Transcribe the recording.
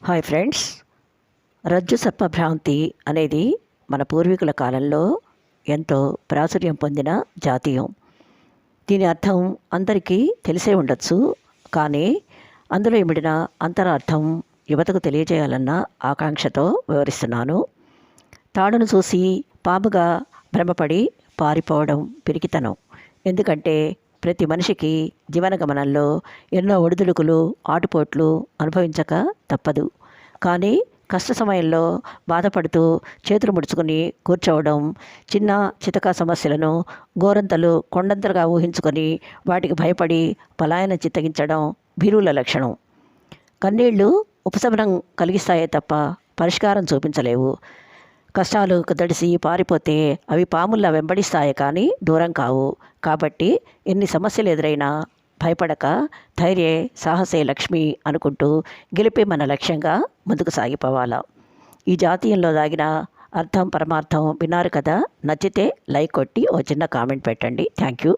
Hi friends, రజ్జు సర్పభ్రాంతి అనేది మన పూర్వీకుల కాలంలో ఎంతో ప్రాచుర్యం పొందిన జాతీయం. దీని అర్థం అందరికీ తెలిసే ఉండొచ్చు. కానీ అందులో ఇమిడిన అంతరార్థం యువతకు తెలియజేయాలన్న ఆకాంక్షతో వివరిస్తున్నాను. తాడును చూసి పాముగా భ్రమపడి పారిపోవడం పిరికితనం. ఎందుకంటే ప్రతి మనిషికి జీవన గమనంలో ఎన్నో ఒడిదుడుకులు, ఆటుపోట్లు అనుభవించక తప్పదు. కానీ కష్ట సమయంలో బాధపడుతూ చేతులు ముడుచుకుని కూర్చోవడం, చిన్న చితక సమస్యలను గోరంతలు కొండంతలుగా ఊహించుకొని వాటికి భయపడి పలాయనం చిత్తగించడం భీరుల లక్షణం. కన్నీళ్లు ఉపశమనం కలిగిస్తాయే తప్ప పరిష్కారం చూపించలేవు. కష్టాలు దడిసి పారిపోతే అవి పాముల్లా వెంబడిస్తాయే కానీ దూరం కావు. కాబట్టి ఎన్ని సమస్యలు ఎదురైనా భయపడక ధైర్యే సాహసే లక్ష్మి అనుకుంటూ గెలిపే మన లక్ష్యంగా ముందుకు సాగిపోవాలా. ఈ జాతీయంలో దాగిన అర్థం పరమార్థం విన్నారు కదా. నచ్చితే లైక్ కొట్టి ఓ చిన్న కామెంట్ పెట్టండి. Thank you.